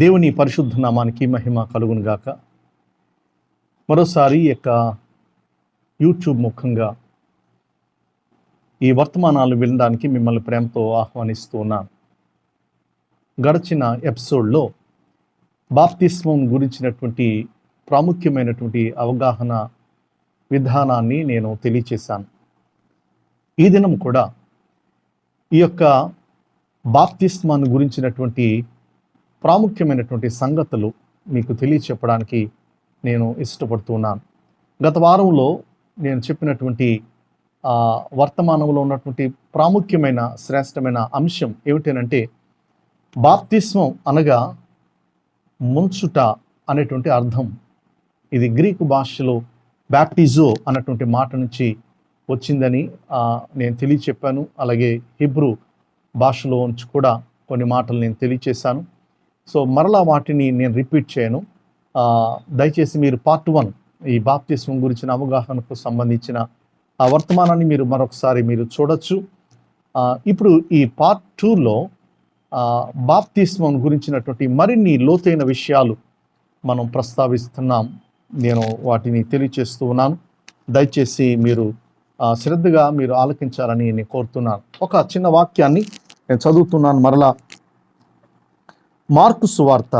దేవుని పరిశుద్ధ నామానికి మహిమ కలుగును గాక. మరోసారి యొక్క యూట్యూబ్ ముఖంగా ఈ వర్తమానాలు వినడానికి మిమ్మల్ని ప్రేమతో ఆహ్వానిస్తూ ఉన్నాను. గడిచిన ఎపిసోడ్లో బాప్తిస్మం గురించినటువంటి ప్రాముఖ్యమైనటువంటి అవగాహన విధానాన్ని నేను తెలియచేశాను. ఈ దినం కూడా ఈ యొక్క బాప్తిస్మాన్ని గురించినటువంటి ప్రాముఖ్యమైనటువంటి సంగతులు మీకు తెలియచెప్పడానికి నేను ఇష్టపడుతున్నాను. గత వారంలో నేను చెప్పినటువంటి వర్తమానంలో ఉన్నటువంటి ప్రాముఖ్యమైన శ్రేష్టమైన అంశం ఏమిటంటే బాప్తిస్మం అనగా ముంచుట అనేటువంటి అర్థం. ఇది గ్రీకు భాషలో బ్యాప్టిజో అన్నటువంటి మాట నుంచి వచ్చిందని నేను తెలియచెప్పాను. అలాగే హిబ్రూ భాషలో నుంచి కూడా కొన్ని మాటలు నేను తెలియచేశాను. సో మరలా వాటిని నేను రిపీట్ చేయను. దయచేసి మీరు పార్ట్ 1 ఈ బాప్తిస్మం గురించిన అవగాహనకు సంబంధించిన ఆ వర్తమానాన్ని మీరు మరొకసారి మీరు చూడొచ్చు. ఇప్పుడు ఈ పార్ట్ 2లో బాప్తిస్మం గురించినటువంటి మరిన్ని లోతైన విషయాలు మనం ప్రస్తావిస్తున్నాం. నేను వాటిని తెలియచేస్తూ ఉన్నాను. దయచేసి మీరు శ్రద్ధగా మీరు ఆలకించాలని నేను కోరుతున్నాను. ఒక చిన్న వాక్యాన్ని నేను చదువుతున్నాను. మరలా మార్కు సువార్త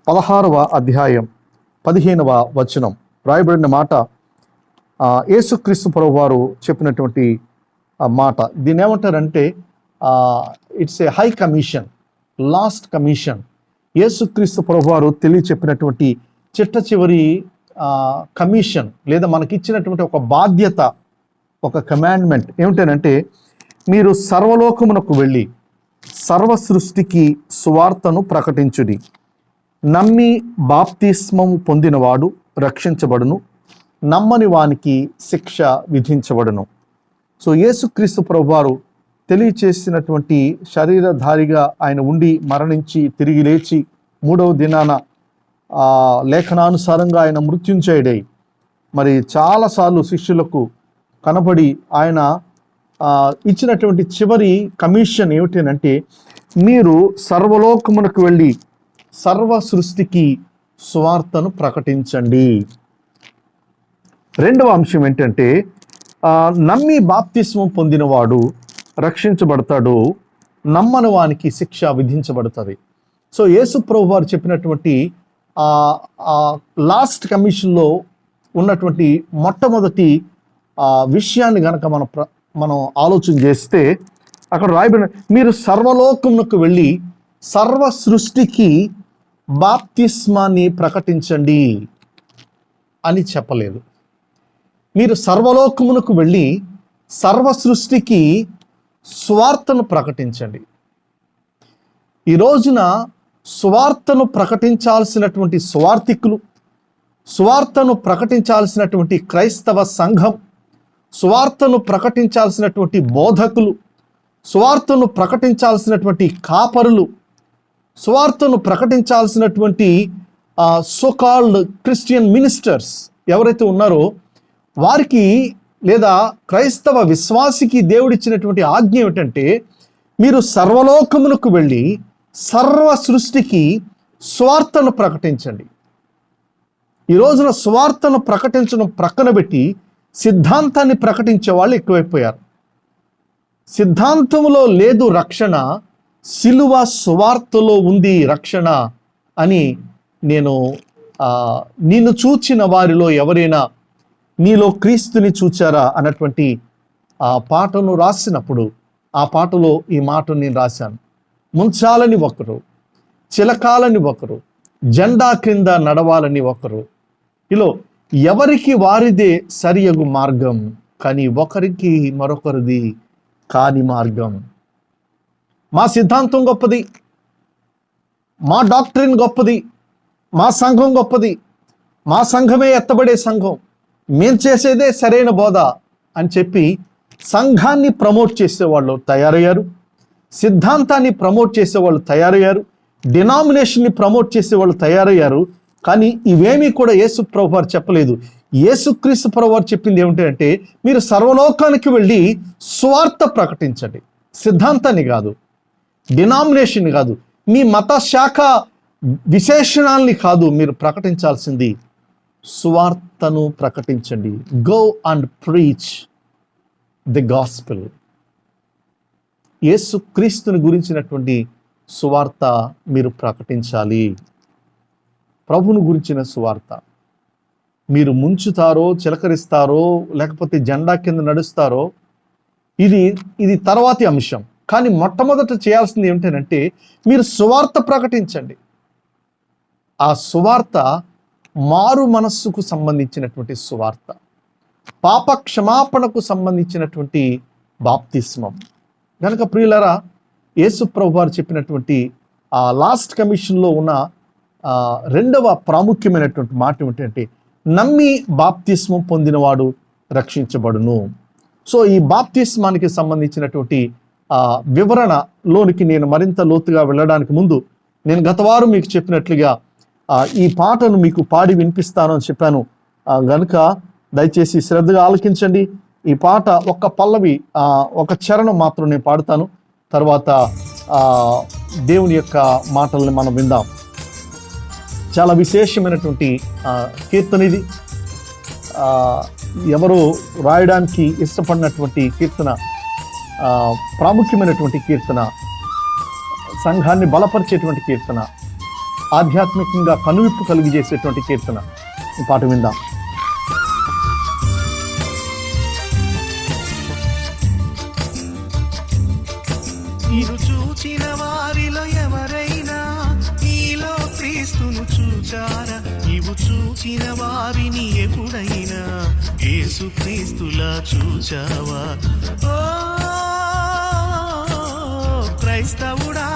16వ అధ్యాయం 15వ వచనం రాయబడిన మాట, యేసుక్రీస్తు ప్రభువు వారు చెప్పినటువంటి మాట. దీన్ని ఏమంటారంటే it's a high commission, last commission. యేసుక్రీస్తు ప్రభువు వారు తెలియచెప్పినటువంటి చిట్ట చివరి కమిషన్ లేదా మనకిచ్చినటువంటి ఒక బాధ్యత, ఒక కమాండ్మెంట్ ఏమిటంటే మీరు సర్వలోకమునకు వెళ్ళి సర్వ సృష్టికి సువార్తను ప్రకటించుడి. నమ్మి బాప్తిస్మము పొందినవాడు రక్షించబడును, నమ్మని వానికి శిక్ష విధించబడును. సో యేసుక్రీస్తు ప్రభువారు తెలియచేసినటువంటి శరీరధారిగా ఆయన ఉండి మరణించి తిరిగి లేచి 3వ దినాన లేఖనానుసారంగా ఆయన మృత్యుంజయుడై మరి చాలాసార్లు శిష్యులకు కనబడి ఆయన ఇచ్చినటువంటి చివరి కమిషన్ ఏమిటంటే మీరు సర్వలోకమునకు వెళ్ళి సర్వ సృష్టికి సువార్తను ప్రకటించండి. రెండవ అంశం ఏంటంటే నమ్మి బాప్తిస్మం పొందినవాడు రక్షించబడతాడు, నమ్మని వానికి శిక్ష విధించబడుతుంది. సో యేసు ప్రభు వారు చెప్పినటువంటి లాస్ట్ కమిషన్లో ఉన్నటువంటి మొట్టమొదటి విషయాన్ని కనుక మనం ఆలోచన చేస్తే అక్కడ రాయబడిన మీరు సర్వలోకమునకు వెళ్ళి సర్వ సృష్టికి బాప్తిస్మాన్ని ప్రకటించండి అని చెప్పలేదు. మీరు సర్వలోకమునకు వెళ్ళి సర్వ సృష్టికి సువార్తను ప్రకటించండి. ఈ రోజున సువార్తను ప్రకటించాల్సినటువంటి సువార్థికులు, సువార్తను ప్రకటించాల్సినటువంటి క్రైస్తవ సంఘం, సువార్తను ప్రకటించాల్సినటువంటి బోధకులు, సువార్తను ప్రకటించాల్సినటువంటి కాపరులు, సువార్తను ప్రకటించాల్సినటువంటి సోకాల్డ్ క్రిస్టియన్ మినిస్టర్స్ ఎవరైతే ఉన్నారో వారికి లేదా క్రైస్తవ విశ్వాసికి దేవుడిచ్చినటువంటి ఆజ్ఞ ఏమిటంటే మీరు సర్వలోకమునకు వెళ్ళి సర్వ సృష్టికి సువార్తను ప్రకటించండి. ఈ రోజున సువార్తను ప్రకటించడం ప్రక్కన పెట్టి సిద్ధాంతాన్ని ప్రకటించే వాళ్ళు ఎక్కువైపోయారు. సిద్ధాంతంలో లేదు రక్షణ, సిలువ సువార్తలో ఉంది రక్షణ అని నిన్ను చూచిన వారిలో ఎవరైనా నీలో క్రీస్తుని చూచారా అన్నటువంటి ఆ పాటను రాసినప్పుడు ఆ పాటలో ఈ మాటను నేను రాశాను. ముంచాలని ఒకరు, చిలకాలని ఒకరు, జెండా క్రింద నడవాలని ఒకరు, ఇలా ఎవరికి వారిదే సరియగు మార్గం, కానీ ఒకరికి మరొకరిది కాని మార్గం. మా సిద్ధాంతం గొప్పది, మా డాక్టరీన్ గొప్పది, మా సంఘం గొప్పది, మా సంఘమే ఎత్తబడే సంఘం, మేం చేసేదే సరైన బోధ అని చెప్పి సంఘాన్ని ప్రమోట్ చేసేవాళ్ళు తయారయ్యారు, సిద్ధాంతాన్ని ప్రమోట్ చేసేవాళ్ళు తయారయ్యారు, డినామినేషన్ని ప్రమోట్ చేసేవాళ్ళు తయారయ్యారు. కానీ ఇవేమీ కూడా యేసు ప్రభు వారు చెప్పలేదు. యేసుక్రీస్తు ప్రభు వారు చెప్పింది ఏమిటంటే మీరు సర్వలోకానికి వెళ్ళి సువార్త ప్రకటించండి. సిద్ధాంతాన్ని కాదు, డినామినేషన్ కాదు, మీ మత శాఖ విశేషణాల్ని కాదు మీరు ప్రకటించాల్సింది, సువార్తను ప్రకటించండి. Go and preach the gospel. Yesu క్రీస్తుని గురించినటువంటి సువార్త మీరు ప్రకటించాలి. ప్రభువును గురించిన సువార్త. మీరు ముంచుతారో, చిలకరిస్తారో, లేకపోతే జెండా కింద నడుస్తారో, ఇది తర్వాతి అంశం. కానీ మొట్టమొదట చేయాల్సింది ఏమిటంటే మీరు సువార్త ప్రకటించండి. ఆ సువార్త మారు మనస్సుకు సంబంధించినటువంటి సువార్త, పాప క్షమాపణకు సంబంధించినటువంటి బాప్తిస్మం. కనుక ప్రియులారా, యేసు ప్రభు వారు చెప్పినటువంటి ఆ లాస్ట్ కమిషన్లో ఉన్న రెండవ ప్రాముఖ్యమైనటువంటి మాట ఏమిటంటే, నమ్మి బాప్తిస్మం పొందినవాడు రక్షించబడును. సో ఈ బాప్తిస్మానికి సంబంధించినటువంటి వివరణలోనికి నేను మరింత లోతుగా వెళ్ళడానికి ముందు, నేను గత వారం మీకు చెప్పినట్లుగా ఈ పాటను మీకు పాడి వినిపిస్తాను అని చెప్పాను. గనుక దయచేసి శ్రద్ధగా ఆలకించండి. ఈ పాట ఒక్క పల్లవి, ఒక చరణం మాత్రం నేను పాడుతాను. తర్వాత దేవుని యొక్క మాటల్ని మనం విందాం. చాలా విశేషమైనటువంటి కీర్తన ఇది. ఎవరు రాయడానికి ఇష్టపడినటువంటి కీర్తన, ప్రాముఖ్యమైనటువంటి కీర్తన, సంఘాన్ని బలపరిచేటువంటి కీర్తన, ఆధ్యాత్మికంగా కనువిప్పు కలిగజేసేటువంటి కీర్తన. ఈ పాట విందాం. నీవు చూచిన వారిలో ఎవరైనా నీలో క్రీస్తును చూచారా? నీవు చూచిన వారిని ఎప్పుడైనా యేసు క్రీస్తులా చూచావా? ఓ క్రైస్తవుడా,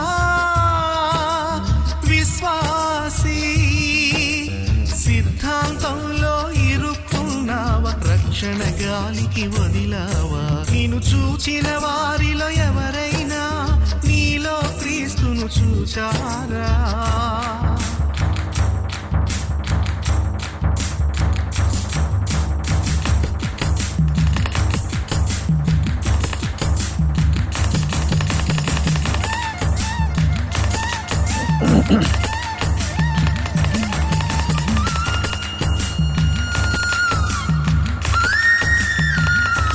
విశ్వాసి, సిద్ధాంతంలో ఇరుక్కున్నావా? రక్షణ గాలికి వదిలావా? నిన్ను చూచిన వారిలో ఎవరైనా నీలో క్రీస్తును చూచారా?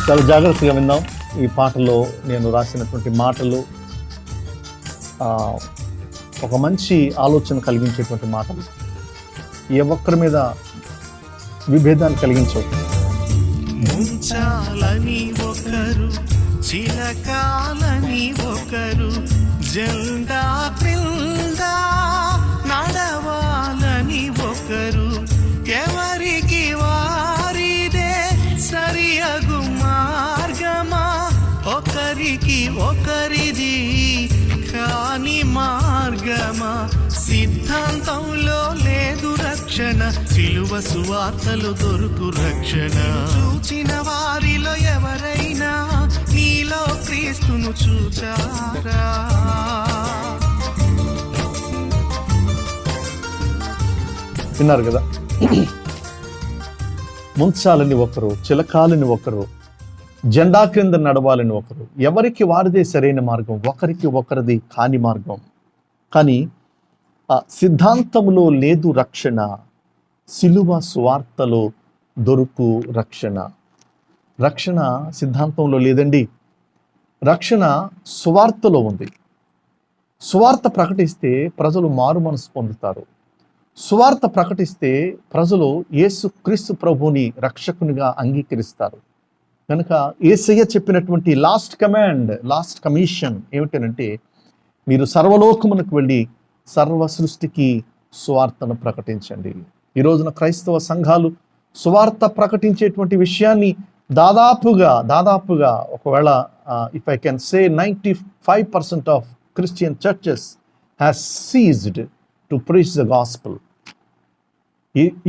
చాలా జాగ్రత్తగా విందాం. ఈ పాటలో నేను రాసినటువంటి మాటలు ఒక మంచి ఆలోచన కలిగించేటువంటి మాటలు, ఏ ఒక్కరి మీద విభేదాన్ని కలిగించవు. ముంచాలని ఒకరు, చిలకాలని ఒకరు, జెండా క్రింద నడవాలని ఒకరు, ఎవరికి వారిదే సరియగు మార్గమా? ఒకరికి ఒకరిది కాని మార్గమా? సిద్ధాంతంలో లేదు రక్షణ, సిలువ సువార్తలో దొరుకు రక్షణ. చూచిన వారిలో ఎవరైనా నీలో క్రీస్తును చూచారా? విన్నారు కదా, ముంచాలని ఒకరు, చిలకాలని ఒకరు, జెండా క్రింద నడవాలని ఒకరు, ఎవరికి వారిదే సరైన మార్గం, ఒకరికి ఒకరిది కాని మార్గం. కానీ సిద్ధాంతంలో లేదు రక్షణ, సిలువ సువార్తలో దొరుకు రక్షణ. రక్షణ సిద్ధాంతంలో లేదండి, రక్షణ సువార్తలో ఉంది. సువార్త ప్రకటిస్తే ప్రజలు మారు మనసు పొందుతారు. సువార్త ప్రకటిస్తే ప్రజలు యేసు క్రీస్తు ప్రభువుని రక్షకునిగా అంగీకరిస్తారు. కనుక యేసయ్య చెప్పినటువంటి లాస్ట్ కమాండ్, లాస్ట్ కమిషన్ ఏమిటంటే, మీరు సర్వలోకమునకు వెళ్ళి సర్వ సృష్టికి సువార్తను ప్రకటించండి. ఈ రోజున క్రైస్తవ సంఘాలు సువార్త ప్రకటించేటువంటి విషయాన్ని దాదాపుగా ఒకవేళ if I can say 95% of Christian churches has seized to preach the gospel.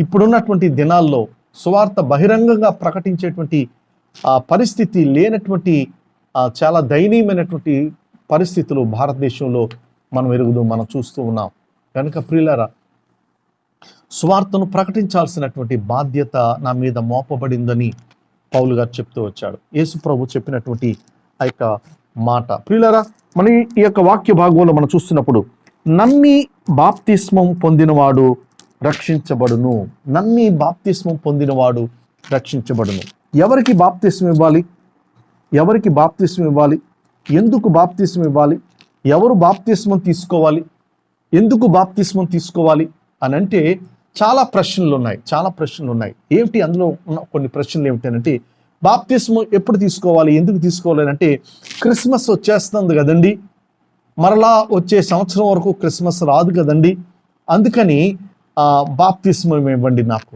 ఇప్పుడున్నటువంటి దినాల్లో సువార్త బహిరంగంగా ప్రకటించేటువంటి పరిస్థితి లేనటువంటి చాలా దయనీయమైనటువంటి పరిస్థితులు భారతదేశంలో మనం చూస్తూ ఉన్నాం. కనుక ప్రియులారా, సువార్తను ప్రకటించాల్సినటువంటి బాధ్యత నా మీద మోపబడిందని పౌలు గారు చెప్తూ వచ్చాడు. యేసు ప్రభు చెప్పినటువంటి ఆ యొక్క మాట. ప్రియులారా, మన ఈ యొక్క వాక్య భాగంలో మనం చూస్తున్నప్పుడు నమ్మి బాప్తిస్మం పొందినవాడు రక్షించబడును. నమ్మి బాప్తిస్మం పొందినవాడు రక్షించబడును. ఎవరికి బాప్తిస్మం ఇవ్వాలి? ఎవరికి బాప్తిస్మం ఇవ్వాలి? ఎందుకు బాప్తిస్మం ఇవ్వాలి? ఎవరు బాప్తిస్మం తీసుకోవాలి? ఎందుకు బాప్తిస్మం తీసుకోవాలి అని అంటే చాలా ప్రశ్నలు ఉన్నాయి. ఏమిటి అందులో ఉన్న కొన్ని ప్రశ్నలు ఏమిటంటే, బాప్తిస్మం ఎప్పుడు తీసుకోవాలి, ఎందుకు తీసుకోవాలి అంటే, క్రిస్మస్ వచ్చేస్తుంది కదండి, మరలా వచ్చే సంవత్సరం వరకు క్రిస్మస్ రాదు కదండి, అందుకని బాప్తిస్మం ఇవ్వండి నాకు.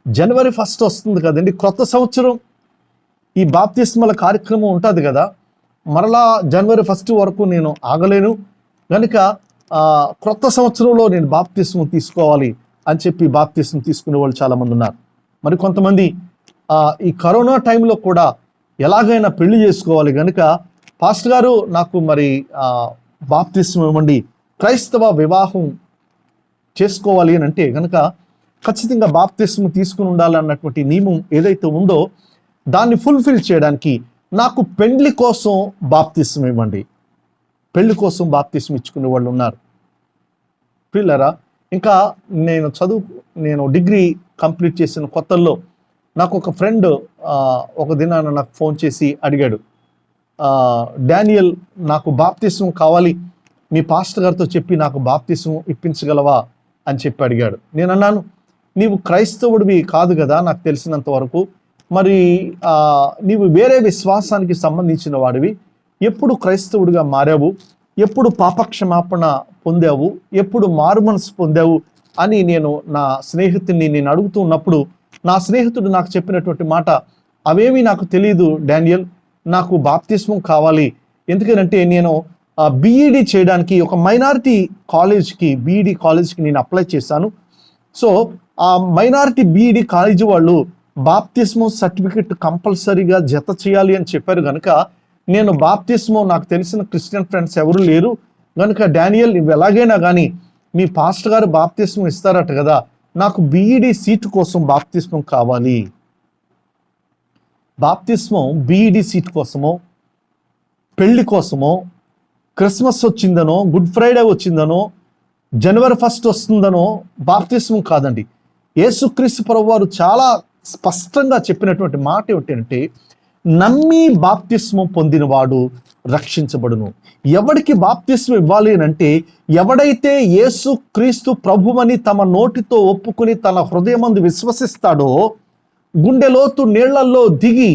జనవరి 1 వస్తుంది కదండి, క్రొత్త సంవత్సరం, ఈ బాప్తిస్మల కార్యక్రమం ఉంటుంది కదా, మరలా జనవరి 1 వరకు నేను ఆగలేను, కనుక క్రొత్త సంవత్సరంలో నేను బాప్తిస్మం తీసుకోవాలి అని చెప్పి బాప్తిస్మం తీసుకునే వాళ్ళు చాలామంది ఉన్నారు. మరి కొంతమంది ఈ కరోనా టైంలో కూడా ఎలాగైనా పెళ్లి చేసుకోవాలి కనుక, పాస్టర్ గారు నాకు మరి బాప్తిస్మం ఇవ్వండి, క్రైస్తవ వివాహం చేసుకోవాలి అని అంటే కనుక ఖచ్చితంగా బాప్తిస్మం తీసుకుని ఉండాలన్నటువంటి నియమం ఏదైతే ఉందో దాన్ని ఫుల్ఫిల్ చేయడానికి నాకు పెళ్లి కోసం బాప్తిస్మం ఇవ్వండి, పెళ్లి కోసం బాప్తిస్మం ఇచ్చుకునే వాళ్ళు ఉన్నారు. పిల్లరా, ఇంకా నేను డిగ్రీ కంప్లీట్ చేసిన కొత్తల్లో నాకు ఒక ఫ్రెండ్ ఒక దినాన నాకు ఫోన్ చేసి అడిగాడు, డానియల్ నాకు బాప్తిస్మం కావాలి, మీ పాస్టర్ గారితో చెప్పి నాకు బాప్తిస్మం ఇప్పించగలవా అని చెప్పి అడిగాడు. నేను అన్నాను, నీవు క్రైస్తవుడివి కాదు కదా నాకు తెలిసినంత వరకు, మరి నీవు వేరే విశ్వాసానికి సంబంధించిన వాడివి, ఎప్పుడు క్రైస్తవుడిగా మారావు, ఎప్పుడు పాపక్షమాపణ పొందావు, ఎప్పుడు మారు మనసు పొందావు అని నా స్నేహితుడిని నేను అడుగుతూ ఉన్నప్పుడు నా స్నేహితుడు నాకు చెప్పినటువంటి మాట, అవేమీ నాకు తెలియదు డానియల్, నాకు బాప్తిస్మం కావాలి, ఎందుకంటే నేను బీఈడి చేయడానికి ఒక మైనారిటీ కాలేజ్కి, బీఈడి కాలేజ్కి నేను అప్లై చేశాను. సో ఆ మైనారిటీ బీఈడి కాలేజీ వాళ్ళు బాప్తిస్మం సర్టిఫికెట్ కంపల్సరీగా జత చేయాలి అని చెప్పారు కనుక, నేను బాప్తిస్మం, నాకు తెలిసిన క్రిస్టియన్ ఫ్రెండ్స్ ఎవరు లేరు కనుక, డానియల్ నువ్వు ఎలాగైనా కానీ మీ పాస్టర్ గారు బాప్తిస్మం ఇస్తారట కదా, నాకు బీఈడి సీటు కోసం బాప్తిస్మం కావాలి. బాప్తిస్మం బీఈడి సీట్ కోసమో, పెళ్లి కోసమో, క్రిస్మస్ వచ్చిందనో, గుడ్ ఫ్రైడే వచ్చిందనో, జనవరి 1 వస్తుందనో బాప్తిస్మం కాదండి. యేసుక్రీస్తు ప్రభువారు చాలా స్పష్టంగా చెప్పినటువంటి మాట ఏమిటంటే, నమ్మి బాప్తిస్మం పొందినవాడు రక్షించబడును. ఎవడికి బాప్తిస్మం ఇవ్వాలి అని అంటే, ఎవడైతే యేసుక్రీస్తు ప్రభువని తమ నోటితో ఒప్పుకుని తన హృదయమందు విశ్వసిస్తాడో, గుండెలోతు నీళ్లలో దిగి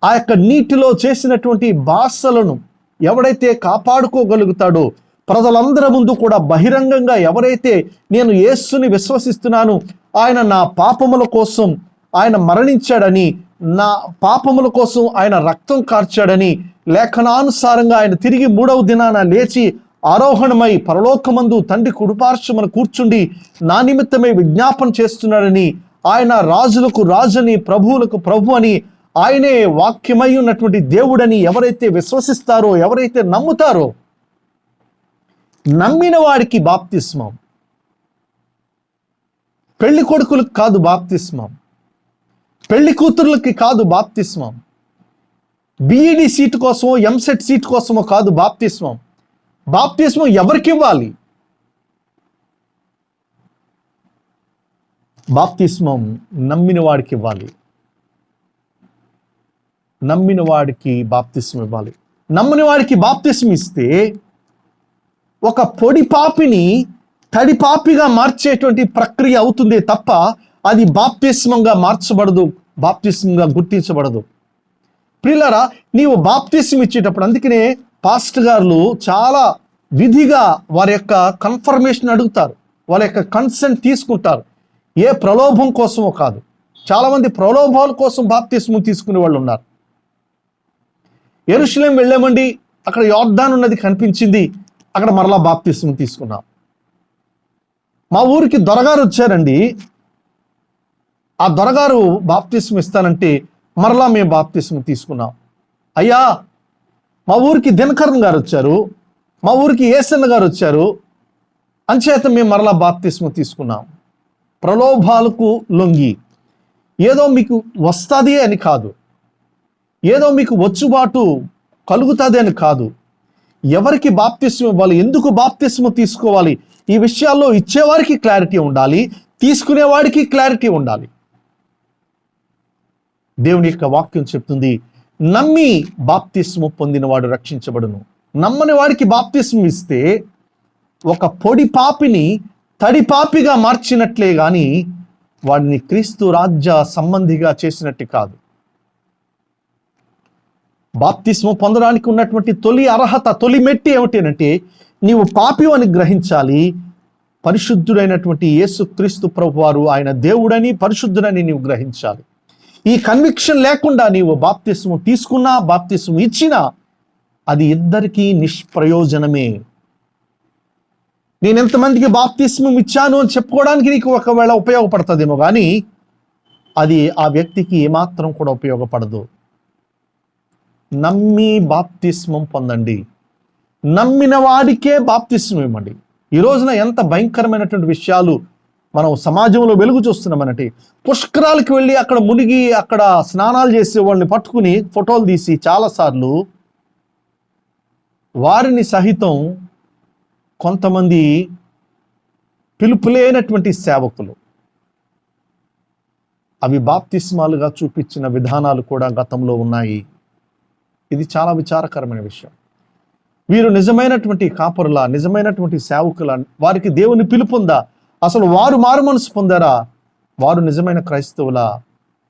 ఆ యొక్క నీటిలో చేసినటువంటి భాషలను ఎవడైతే కాపాడుకోగలుగుతాడో, ప్రజలందరి ముందు కూడా బహిరంగంగా ఎవరైతే నేను యేసుని విశ్వసిస్తున్నాను, ఆయన నా పాపముల కోసం ఆయన మరణించాడని, నా పాపముల కోసం ఆయన రక్తం కార్చాడని, లేఖనానుసారంగా ఆయన తిరిగి 3వ దినాన లేచి ఆరోహణమై పరలోకమందు తండ్రి కుడిపార్శ్వమున కూర్చుండి నా నిమిత్తమే విజ్ఞాపన చేస్తున్నాడని, ఆయన రాజులకు రాజని, ప్రభువులకు ప్రభు అని, ఆయనే వాక్యమై ఉన్నటువంటి దేవుడని ఎవరైతే విశ్వసిస్తారో, ఎవరైతే నమ్ముతారో, నమ్మిన వాడికి బాప్తిస్మం. పెళ్లి కొడుకులకు కాదు బాప్తిస్మం, పెళ్లి కూతుర్లకి కాదు బాప్తిస్మం, బీఈడి సీటు కోసమో ఎంసెట్ సీట్ కోసమో కాదు బాప్తిస్మం. బాప్తిస్మం ఎవరికి ఇవ్వాలి? బాప్తిస్మం నమ్మిన వాడికి ఇవ్వాలి. నమ్మిన వాడికి బాప్తిస్మం ఇవ్వాలి. నమ్మని వాడికి బాప్తిస్మం ఇస్తే ఒక పొడి పాపిని తడి పాపిగా మార్చేటువంటి ప్రక్రియ అవుతుందే తప్ప అది బాప్తిస్మంగా మార్చబడదు, బాప్తిస్మంగా గుర్తించబడదు. ప్రియులారా, నీవు బాప్తిస్మం ఇచ్చేటప్పుడు, అందుకనే పాస్టర్ గారు చాలా విధిగా వారి యొక్క కన్ఫర్మేషన్ అడుగుతారు, వాళ్ళ యొక్క కన్సెంట్ తీసుకుంటారు. ఏ ప్రలోభం కోసమో కాదు. చాలామంది ప్రలోభాల కోసం బాప్తిస్మం తీసుకునే వాళ్ళు ఉన్నారు. యెరూషలేం వెళ్ళామండి, అక్కడ యోర్దాను నది కనిపించింది, అక్కడ మరలా బాప్తిస్మం తీసుకున్నాం. మా ఊరికి దొరగారు వచ్చారండి, ఆ దొరగారు బాప్తిస్మం ఇస్తానంటే మరలా మేము బాప్తిస్మం తీసుకున్నాం. అయ్యా, మా ఊరికి దినకరణ్ గారు వచ్చారు, మా ఊరికి ఏసన్న గారు వచ్చారు, అంచేత మేము మరలా బాప్తిస్మం తీసుకున్నాం. ప్రలోభాలకు లొంగి ఏదో మీకు వస్తుంది అని కాదు, ఏదో మీకు వచ్చుబాటు కలుగుతుంది అని కాదు, ఎవరికి బాప్తిస్మం ఇవ్వాలి, ఎందుకు బాప్తిస్మం తీసుకోవాలి, ఈ విషయాల్లో ఇచ్చేవారికి క్లారిటీ ఉండాలి, తీసుకునేవాడికి క్లారిటీ ఉండాలి. దేవుని యొక్క వాక్యం చెప్తుంది, నమ్మి బాప్తిస్మం పొందినవాడు రక్షించబడును. నమ్మని వాడికి బాప్తిస్మం ఇస్తే ఒక పొడి పాపిని తడి పాపిగా మార్చినట్లే గాని వాడిని క్రీస్తు రాజ్య సంబంధిగా చేసినట్టు కాదు. బాప్తిస్మం పొందడానికి ఉన్నటువంటి తొలి అర్హత, తొలి మెట్టి ఏమిటంటే నీవు పాపి అని గ్రహించాలి. పరిశుద్ధుడైనటువంటి యేసు క్రీస్తు ప్రభువారు ఆయన దేవుడని, పరిశుద్ధుడని నీవు గ్రహించాలి. ఈ కన్విక్షన్ లేకుండా నీవు బాప్తిస్మం తీసుకున్నా, బాప్తిస్మం ఇచ్చినా అది ఇద్దరికీ నిష్ప్రయోజనమే. నేను ఎంతమందికి బాప్తిస్మం ఇచ్చాను అని చెప్పుకోవడానికి నీకు ఒకవేళ ఉపయోగపడుతుందేమో కానీ అది ఆ వ్యక్తికి ఏమాత్రం కూడా ఉపయోగపడదు. నమ్మి బాప్తిస్మం పొందండి, నమ్మిన వాడికే బాప్తిస్మం ఇవ్వండి. ఈ రోజున ఎంత భయంకరమైనటువంటి విషయాలు మనం సమాజంలో వెలుగు చూస్తున్నామనంటే, పుష్కరాలకు వెళ్ళి అక్కడ మునిగి అక్కడ స్నానాలు చేసే వాళ్ళని పట్టుకుని ఫోటోలు తీసి చాలాసార్లు వారిని సహితం కొంతమంది పిలుపులేనటువంటి సేవకులు అవి బాప్తిస్మాలుగా చూపించిన విధానాలు కూడా గతంలో ఉన్నాయి. ఇది చాలా విచారకరమైన విషయం. వీరు నిజమైనటువంటి కాపరుల, నిజమైనటువంటి సేవకుల, వారికి దేవుని పిలుపుందా, అసలు వారు మారు మనసు పొందారా, వారు నిజమైన క్రైస్తవులా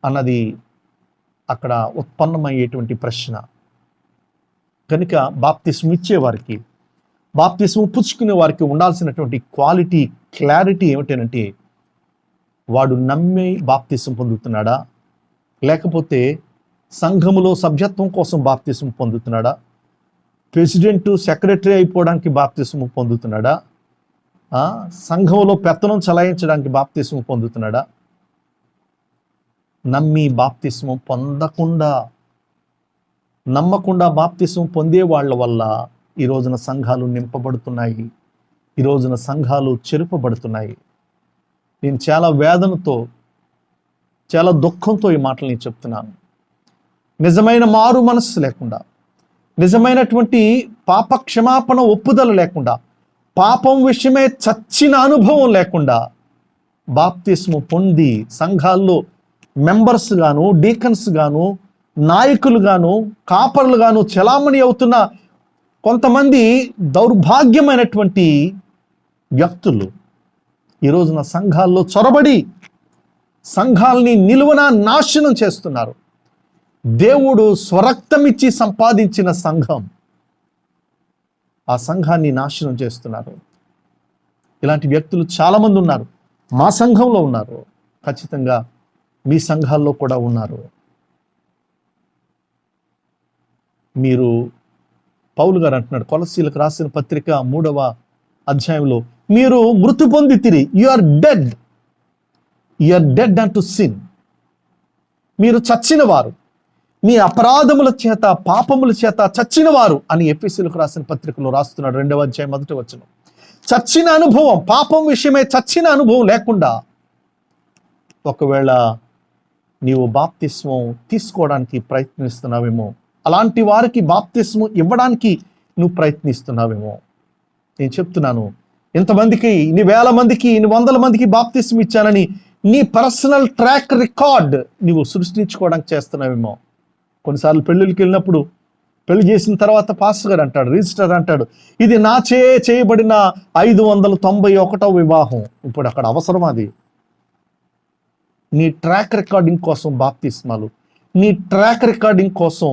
అన్నది అక్కడ ఉత్పన్నమయ్యేటువంటి ప్రశ్న. కనుక బాప్తిస్మం ఇచ్చేవారికి, బాప్తిస్మం పుచ్చుకునే వారికి ఉండాల్సినటువంటి క్వాలిటీ, క్లారిటీ ఏమిటంటే వాడు నమ్మి బాప్తిస్మం పొందుతున్నాడా, లేకపోతే సంఘములో సభ్యత్వం కోసం బాప్తిస్మం పొందుతున్నాడా, ప్రెసిడెంట్ సెక్రటరీ అయిపోవడానికి బాప్తిస్మం పొందుతున్నాడా, సంఘంలో పెత్తనం చలాయించడానికి బాప్తిస్మం పొందుతున్నాడా. నమ్మి బాప్తిస్మం పొందకుండా, నమ్మకుండా బాప్తిస్మం పొందే వాళ్ళ వల్ల ఈ రోజున సంఘాలు నింపబడుతున్నాయి, ఈ రోజున సంఘాలు చెరుపబడుతున్నాయి. నేను చాలా వేదనతో, చాలా దుఃఖంతో ఈ మాటలు నేను చెప్తున్నాను. నిజమైన మారు మనస్సు లేకుండా, నిజమైనటువంటి పాప క్షమాపణ ఒప్పుదల లేకుండా, పాపం విషయమే చచ్చిన అనుభవం లేకుండా బాప్తిస్మం పొంది సంఘాల్లో మెంబర్స్ గాను, డీకన్స్ గాను, నాయకులు గాను, కాపరులు గాను చలామణి అవుతున్న కొంతమంది దౌర్భాగ్యమైనటువంటి వ్యక్తులు ఈ రోజున సంఘాల్లో చొరబడి సంఘాలని నిలువన నాశనం చేస్తున్నారు. దేవుడు స్వరక్తమిచ్చి సంపాదించిన సంఘం, ఆ సంఘాన్ని నాశనం చేస్తున్నారు. ఇలాంటి వ్యక్తులు చాలామంది ఉన్నారు. మా సంఘంలో ఉన్నారు, ఖచ్చితంగా మీ సంఘాల్లో కూడా ఉన్నారు. మీరు పౌలు గారు అంటున్నాడు కొలస్సీలకు రాసిన పత్రిక 3వ అధ్యాయంలో, మీరు మృతి పొందితిరి, you are dead unto sin. మీరు చచ్చిన వారు, మీ అపరాధముల చేత, పాపముల చేత చచ్చిన వారు అని ఎఫెసీయులకు రాసిన పత్రికలో రాస్తున్నాడు 2వ అధ్యాయం 1వ వచనం. చచ్చిన అనుభవం, పాపం విషయమే చచ్చిన అనుభవం లేకుండా ఒకవేళ నీవు బాప్తిస్మం తీసుకోవడానికి ప్రయత్నిస్తున్నావేమో, అలాంటి వారికి బాప్తిస్మం ఇవ్వడానికి నువ్వు ప్రయత్నిస్తున్నావేమో. నేను చెప్తున్నాను, ఇంతమందికి, ఇన్ని వేల మందికి, ఇన్ని వందల మందికి బాప్తిస్మం ఇచ్చానని నీ పర్సనల్ ట్రాక్ రికార్డ్ నువ్వు సృష్టించుకోవడానికి చేస్తున్నావేమో. కొన్నిసార్లు పెళ్ళిళ్ళకి వెళ్ళినప్పుడు, పెళ్లి చేసిన తర్వాత పాస్టర్ గారు అంటాడు, రిజిస్టర్ అంటాడు, ఇది నా చేయబడిన 591వ వివాహం. ఇప్పుడు అక్కడ అవసరం అది. నీ ట్రాక్ రికార్డింగ్ కోసం బాప్తిస్మాలు, నీ ట్రాక్ రికార్డింగ్ కోసం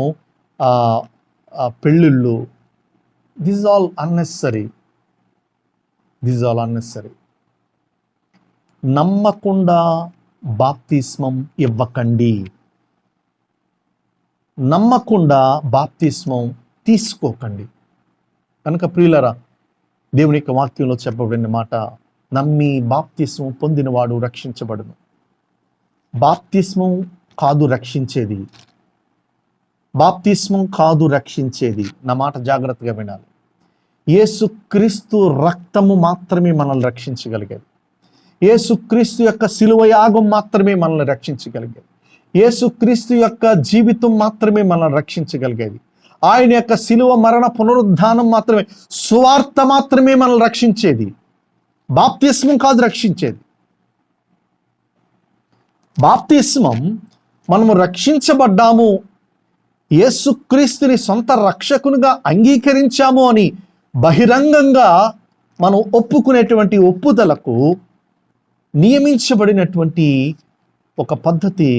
పెళ్ళిళ్ళు, దిస్ ఆల్ అన్నెసరీ. నమ్మకుండా బాప్తిస్మం ఇవ్వకండి, నమ్మకుండా బాప్తిస్మం తీసుకోకండి. కనుక ప్రియులరా, దేవుని యొక్క వాక్యంలో చెప్పబడిన మాట, నమ్మి బాప్తిస్మం పొందినవాడు రక్షించబడును. బాప్తిస్మం కాదు రక్షించేది, బాప్తిస్మం కాదు రక్షించేది. నా మాట జాగ్రత్తగా వినాలి. యేసుక్రీస్తు రక్తము మాత్రమే మనల్ని రక్షించగలిగేది. యేసుక్రీస్తు యొక్క శిలువ యాగం మాత్రమే మనల్ని రక్షించగలిగేది. యేసుక్రీస్తు యొక్క జీవితం మాత్రమే మనల్ని రక్షించగలిగేది. ఆయన యొక్క శిలువ మరణ పునరుద్ధానం మాత్రమే, సువార్త మాత్రమే మనల్ని రక్షించేది. బాప్తిస్మం కాదు రక్షించేది. బాప్తిస్మం మనము రక్షించబడ్డాము, యేసుక్రీస్తుని సొంత రక్షకునిగా అంగీకరించాము అని బహిరంగంగా మనం ఒప్పుకునేటువంటి ఒప్పుదలకు నియమించబడినటువంటి ఒక పద్ధతి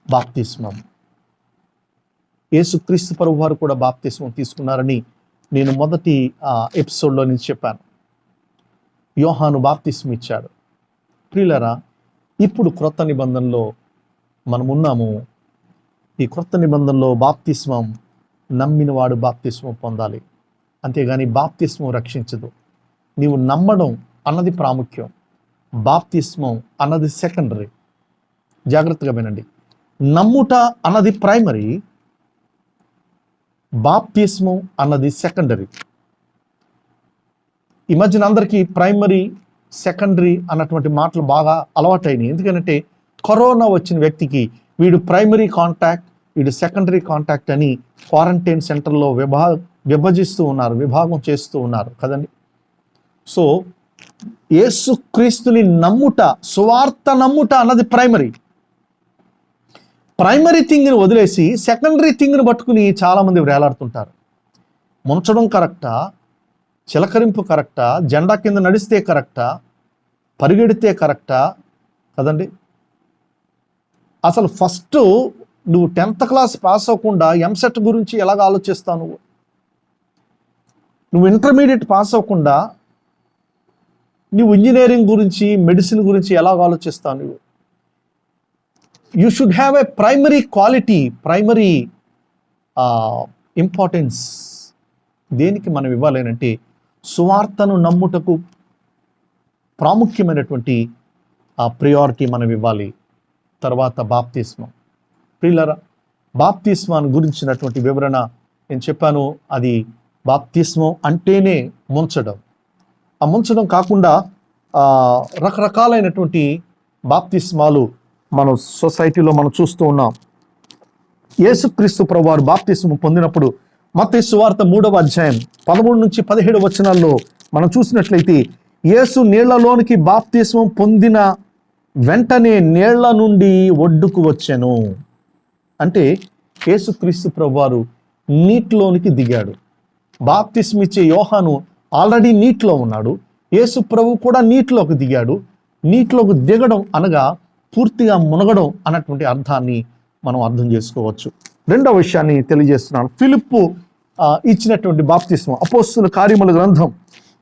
బాప్తిస్మం. యేసుక్రీస్తు ప్రభు వారు కూడా బాప్తిస్మం తీసుకున్నారని నేను మొదటి ఎపిసోడ్లో నుంచి చెప్పాను. యోహాను బాప్తిస్మం ఇచ్చాడు. ప్రియులారా, ఇప్పుడు క్రొత్త నిబంధనలో మనం ఉన్నాము. ఈ క్రొత్త నిబంధనలో బాప్తిస్మం నమ్మినవాడు బాప్తిస్మం పొందాలి, అంతేగాని బాప్తిస్మం రక్షించదు. నీవు నమ్మడం అన్నది ప్రాముఖ్యం, బాప్తిస్మం అన్నది సెకండరీ. జాగ్రత్తగా వినండి. నమ్ముట అన్నది ప్రైమరీ, బాప్తిస్మం అన్నది సెకండరీ. ఈ మధ్యన అందరికీ ప్రైమరీ సెకండరీ అన్నటువంటి మాటలు బాగా అలవాటైనాయి. ఎందుకంటే కరోనా వచ్చిన వ్యక్తికి వీడు ప్రైమరీ కాంటాక్ట్, వీడు సెకండరీ కాంటాక్ట్ అని క్వారంటైన్ సెంటర్లో విభజిస్తూ ఉన్నారు, విభాగం చేస్తూ ఉన్నారు కదండి. సో యేసుక్రీస్తుని నమ్ముట, సువార్త నమ్ముట అన్నది ప్రైమరీ. ప్రైమరీ థింగ్ని వదిలేసి సెకండరీ థింగ్ని పట్టుకుని చాలామంది వేలాడుతుంటారు. ముంచడం కరెక్టా, చిలకరింపు కరెక్టా, జెండా కింద నడిస్తే కరెక్టా, పరిగెడితే కరెక్టా కదండి. అసలు ఫస్ట్ నువ్వు 10th క్లాస్ పాస్ అవ్వకుండా ఎంసెట్ గురించి ఎలాగ ఆలోచిస్తావు? నువ్వు ఇంటర్మీడియట్ పాస్ అవ్వకుండా నువ్వు ఇంజనీరింగ్ గురించి, మెడిసిన్ గురించి ఎలాగ ఆలోచిస్తావు? నువ్వు you should have a primary quality, primary importance. దేనికి మనం ఇవ్వాలేనంటే సువార్తను నమ్ముటకు ప్రాముఖ్యమైనటువంటి ప్రియారిటీ మనం ఇవ్వాలి. తర్వాత బాప్తిస్మం. ప్రియులారా, బాప్తిస్మాన్ని గురించినటువంటి వివరణ నేను చెప్పాను. అది బాప్తిస్మం అంటేనే ముంచడం. ఆ ముంచడం కాకుండా రకరకాలైనటువంటి బాప్తిస్మాలు మన సొసైటీలో మనం చూస్తూ ఉన్నాం. యేసుక్రీస్తు ప్రభువారు బాప్తిస్మం పొందినప్పుడు మత్తయి సువార్త 3వ అధ్యాయం 13 నుంచి 17 వచనాల్లో మనం చూసినట్లయితే, యేసు నీళ్లలోనికి బాప్తిస్మం పొందిన వెంటనే నీళ్ల నుండి ఒడ్డుకు వచ్చెను. అంటే యేసుక్రీస్తు ప్రభువారు నీటిలోనికి దిగాడు. బాప్తిస్మం ఇచ్చే యోహాను ఆల్రెడీ నీటిలో ఉన్నాడు, యేసు ప్రభు కూడా నీటిలోకి దిగాడు. నీటిలోకి దిగడం అనగా పూర్తిగా మునగడం అన్నటువంటి అర్థాన్ని మనం అర్థం చేసుకోవచ్చు. రెండవ విషయాన్ని తెలియజేస్తున్నాను. ఫిలిప్పు ఇచ్చినటువంటి బాప్తిస్మం. అపోస్తుల కార్యముల గ్రంథం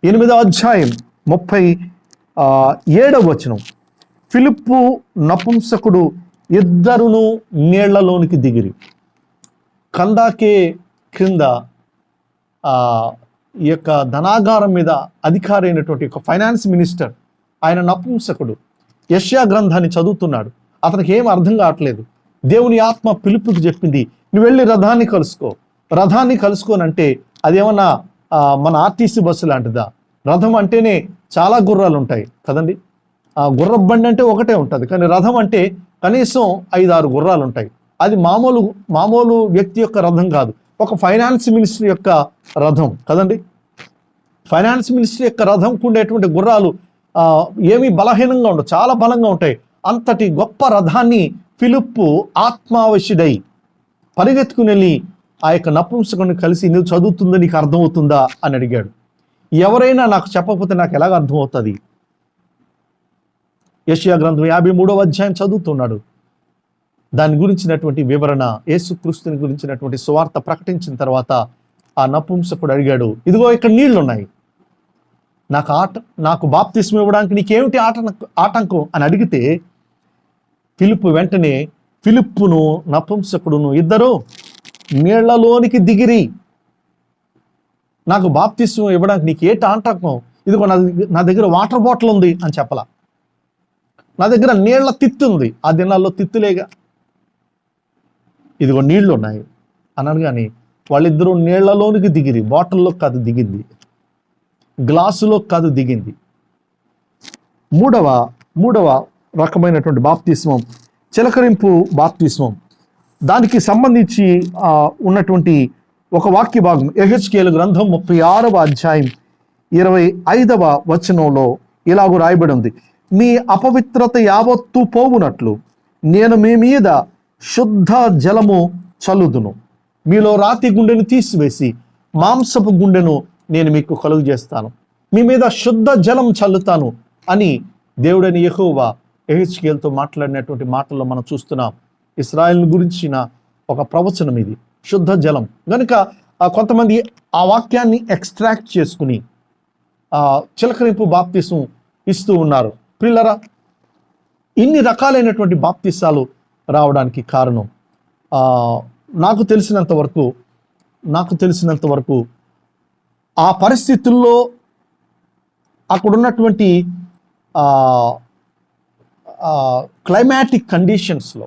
8వ అధ్యాయం 37వ వచనం. ఫిలిప్పు నపుంసకుడు ఇద్దరును నీళ్లలోనికి దిగిరి. కందాకే క్రింద ఈ యొక్క ధనాగారం మీద అధికారి అయినటువంటి ఒక ఫైనాన్స్ మినిస్టర్, ఆయన నపుంసకుడు, యెషయా గ్రంథాన్ని చదువుతున్నాడు. అతనికి ఏం అర్థం కావట్లేదు. దేవుని ఆత్మ పిలుపుకి చెప్పింది, నువ్వు వెళ్ళి రథాన్ని కలుసుకోనంటే అదేమన్నా మన ఆర్టీసీ బస్సు లాంటిదా? రథం అంటేనే చాలా గుర్రాలు ఉంటాయి కదండి. ఆ గుర్రపు బండి అంటే ఒకటే ఉంటుంది, కానీ రథం అంటే కనీసం 5-6 గుర్రాలు ఉంటాయి. అది మామూలు వ్యక్తి యొక్క రథం కాదు, ఒక ఫైనాన్స్ మినిస్టర్ యొక్క రథం కదండి. ఫైనాన్స్ మినిస్టర్ యొక్క రథంకు ఉండేటువంటి గుర్రాలు ఏమీ బలహీనంగా ఉండవు, చాలా బలంగా ఉంటాయి. అంతటి గొప్ప రథాన్ని ఫిలిప్పు ఆత్మావశుడై పరిగెత్తుకుని వెళ్ళి ఆ యొక్క నపుంసకుని కలిసి, నువ్వు చదువుతుందో నీకు అర్థమవుతుందా అని అడిగాడు. ఎవరైనా నాకు చెప్పకపోతే నాకు ఎలాగ అర్థమవుతుంది? యెషయా గ్రంథం 53వ అధ్యాయం చదువుతున్నాడు. దాని గురించినటువంటి వివరణ, యేసుక్రీస్తుని గురించినటువంటి సువార్త ప్రకటించిన తర్వాత ఆ నపుంసకుడు అడిగాడు, ఇదిగో ఇక్కడ నీళ్లు ఉన్నాయి, నాకు బాప్తిస్మం ఇవ్వడానికి నీకేమిటి ఆటంకం అని అడిగితే, ఫిలిప్పు వెంటనే ఫిలిప్పును నపుంసకుడును ఇద్దరు నీళ్లలోనికి దిగిరి. నాకు బాప్తిస్మం ఇవ్వడానికి నీకు ఏంటి ఆటంకం? ఇదిగో నా దగ్గర వాటర్ బాటిల్ ఉంది అని చెప్పలా, నా దగ్గర నీళ్ల తిత్తి ఉంది, ఆ దినాల్లో తిత్తులేగా, ఇదిగో నీళ్లు ఉన్నాయి అన్నాను. కానీ వాళ్ళిద్దరూ నీళ్లలోనికి దిగిరి. బాటిల్లో కాదు దిగింది, గ్లాసులో కాదు దిగింది. మూడవ రకమైనటువంటి బాప్తిస్మం చిలకరింపు బాప్తిస్మం. దానికి సంబంధించి ఉన్నటువంటి ఒక వాక్య భాగం యెహెజ్కేలు గ్రంథం 36వ అధ్యాయం 25వ వచనంలో ఇలాగూ రాయబడి ఉంది. మీ అపవిత్రత యావత్తు పోవునట్లు నేను మీ మీద శుద్ధ జలము చల్లుదును, మీలో రాతి గుండెను తీసివేసి మాంసపు గుండెను నేను మీకు కలుగు చేస్తాను, మీ మీద శుద్ధ జలం చల్లుతాను అని దేవుడైన యెహోవా యెహెజ్కేలుతో మాట్లాడినటువంటి మాటల్లో మనం చూస్తున్నాం. ఇశ్రాయేలు గురించిన ఒక ప్రవచనం ఇది, శుద్ధ జలం. కనుక కొంతమంది ఆ వాక్యాన్ని ఎక్స్ట్రాక్ట్ చేసుకుని చిలకరింపు బాప్తిసం ఇస్తూ ఉన్నారు. ప్రియులారా, ఇన్ని రకాలైనటువంటి బాప్తిసాలు రావడానికి కారణం నాకు తెలిసినంత వరకు ఆ పరిస్థితుల్లో అక్కడున్నటువంటి క్లైమాటిక్ కండిషన్స్లో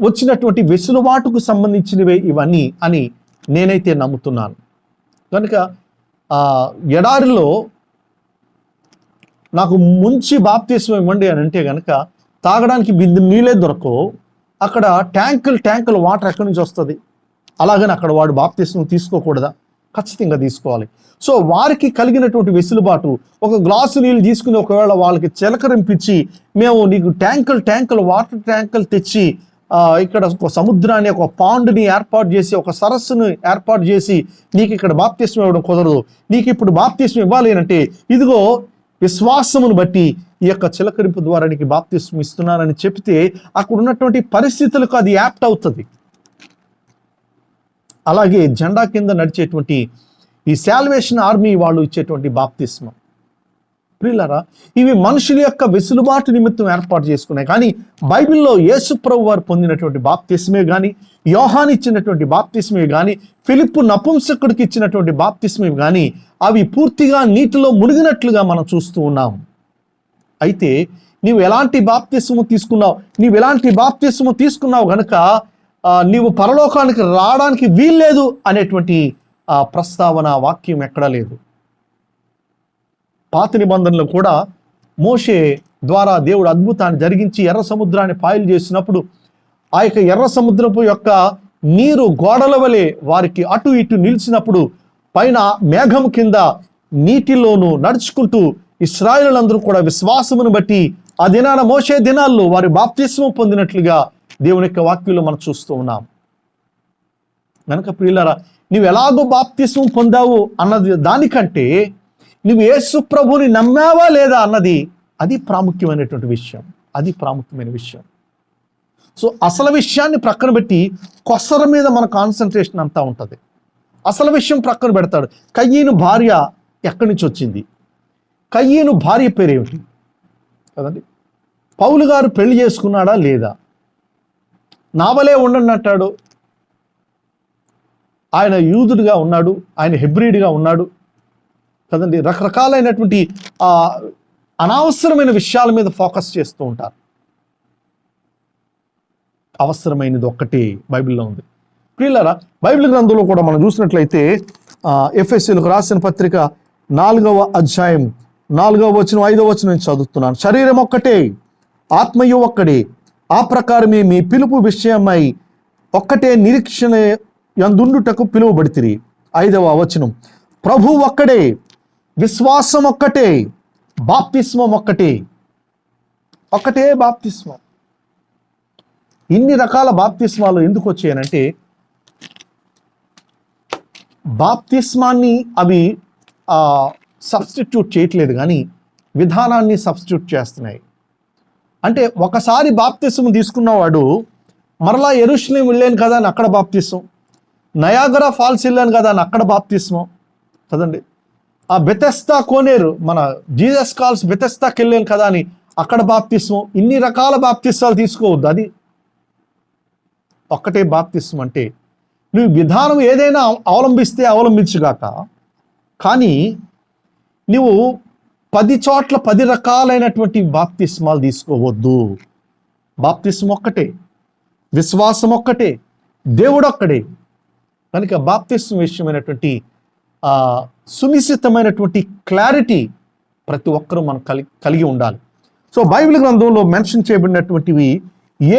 వచ్చినటువంటి వెసులుబాటుకు సంబంధించినవే ఇవన్నీ అని నేనైతే నమ్ముతున్నాను. కనుక ఎడారిలో నాకు ముంచి బాప్తిస్మం ఇవ్వండి అని అంటే కనుక తాగడానికి బిందు నీళ్ళే దొరకవు. అక్కడ ట్యాంకులు వాటర్ ఎక్కడి నుంచి వస్తుంది? అలాగని అక్కడ వాడు బాప్తిస్మం తీసుకోకూడదా? ఖచ్చితంగా తీసుకోవాలి. సో వారికి కలిగినటువంటి వెసులుబాటు, ఒక గ్లాసు నీళ్ళు తీసుకుని ఒకవేళ వాళ్ళకి చిలకరింపించి మేము నీకు ట్యాంకులు వాటర్ ట్యాంకులు తెచ్చి ఇక్కడ ఒక సముద్రాన్ని, ఒక పాండ్ని ఏర్పాటు చేసి, ఒక సరస్సును ఏర్పాటు చేసి నీకు ఇక్కడ బాప్తిస్మం ఇవ్వడం కుదరదు, నీకు ఇప్పుడు బాప్తిస్మం ఇవ్వాలి అంటే ఇదిగో విశ్వాసమును బట్టి ఈ యొక్క చిలకరింపు ద్వారా నీకు బాప్తిస్మం ఇస్తున్నానని చెప్తే అక్కడ ఉన్నటువంటి పరిస్థితులకు అది యాప్ట్ అవుతుంది. అలాగే జెండా కింద నడిచేటువంటి ఈ సాల్వేషన్ ఆర్మీ వాళ్ళు ఇచ్చేటువంటి బాప్తిస్మం, ప్రియులారా, ఇవి మనుషుల యొక్క వెసులుబాటు నిమిత్తం ఏర్పాటు చేసుకున్నాయి. కానీ బైబిల్లో యేసు ప్రభు వారు పొందినటువంటి బాప్తిస్మే కానీ, యోహాను ఇచ్చినటువంటి బాప్తిస్మే కానీ, ఫిలిప్పు నపుంసకుడికి ఇచ్చినటువంటి బాప్తిస్మే కానీ అవి పూర్తిగా నీటిలో మునిగినట్లుగా మనం చూస్తూ ఉన్నాం. అయితే నీవు ఎలాంటి బాప్తిస్మం తీసుకున్నావు కనుక నీవు పరలోకానికి రావడానికి వీల్లేదు అనేటువంటి ప్రస్తావన వాక్యం ఎక్కడా లేదు. పాత నిబంధనలు కూడా మోషే ద్వారా దేవుడు అద్భుతాన్ని జరిగించి ఎర్ర సముద్రాన్ని పాయలు చేసినప్పుడు ఆ యొక్క ఎర్ర సముద్రపు యొక్క నీరు గోడల వలె వారికి అటు ఇటు నిలిచినప్పుడు పైన మేఘం కింద నీటిలోను నడుచుకుంటూ ఇశ్రాయేలులందరూ కూడా విశ్వాసమును బట్టి ఆ దినాన మోషే దినాల్లో వారి బాప్తిస్మం పొందినట్లుగా దేవుని యొక్క వాక్యంలో మనం చూస్తూ ఉన్నాం. కనుక ప్రియులారా, నువ్వు ఎలాగో బాప్తిస్మం పొందావు అన్నది దానికంటే నువ్వు యేసు ప్రభుని నమ్మావా లేదా అన్నది అది ప్రాముఖ్యమైన విషయం. సో అసలు విషయాన్ని ప్రక్కన పెట్టి కొసర మీద మన కాన్సన్ట్రేషన్ అంతా ఉంటుంది. అసలు విషయం ప్రక్కన పెడతాడు. కయ్యను భార్య ఎక్కడి నుంచి వచ్చింది? కయ్యను భార్య పేరేమిటి కదండి? పౌలు గారు పెళ్లి చేసుకున్నాడా లేదా? నావలే ఉండండి అంటాడు. ఆయన యూదుడిగా ఉన్నాడు, ఆయన హెబ్రీడ్గా ఉన్నాడు కదండి. రకరకాలైనటువంటి అనవసరమైన విషయాల మీద ఫోకస్ చేస్తూ ఉంటారు. అవసరమైనది ఒక్కటే బైబిల్లో ఉంది. ప్రియులారా, బైబిల్ గ్రంథంలో కూడా మనం చూసినట్లయితే ఎఫెసీయులకు రాసిన పత్రిక 4వ అధ్యాయం 4వ వచనం 5వ వచనం చదువుతున్నాను. శరీరం ఒక్కటే, ఆత్మయు ఒక్కడే, ఆ ప్రకారమే మీ పిలుపు విషయమై ఒక్కటే నిరీక్షణ యందుండుటకు పిలువబడితిరి. 5వ వచనం, ప్రభు ఒక్కడే, విశ్వాసం ఒక్కటే, బాప్తిస్మం ఒక్కటే బాప్తిస్మం. ఇన్ని రకాల బాప్తిస్మాలు ఎందుకు వచ్చాయనంటే బాప్తిస్మాన్ని అవి సబ్స్టిట్యూట్ చేయట్లేదు కానీ విధానాన్ని సబ్స్టిట్యూట్ చేస్తున్నాయి. అంటే ఒకసారి బాప్తిస్మం తీసుకున్నవాడు మరలా యెరూషలేం వెళ్ళాను కదా అని అక్కడ బాప్తిస్మం, నయాగరా ఫాల్స్ వెళ్ళాను కదా అని అక్కడ బాప్తిస్మం కదండి, ఆ బెతెస్తా కోనేరు మన జీసస్ కాల్స్ బెతెస్తాకి వెళ్ళాను కదా అని అక్కడ బాప్తిస్మం. ఇన్ని రకాల బాప్తిస్మాలు తీసుకోవద్దు. అది ఒక్కటే బాప్తిస్మం. అంటే నువ్వు విధానం ఏదైనా అవలంబించుగాక, కానీ నువ్వు 10 చోట్ల 10 రకాలైనటువంటి బాప్తిస్మాలు తీసుకోవద్దు. బాప్తిస్మం ఒక్కటే, విశ్వాసం ఒక్కటే, దేవుడు ఒక్కడే. కనుక బాప్తిస్మం విషయమైనటువంటి సునిశ్చితమైనటువంటి క్లారిటీ ప్రతి ఒక్కరూ మనం కలిగి ఉండాలి. సో బైబిల్ గ్రంథంలో మెన్షన్ చేయబడినటువంటివి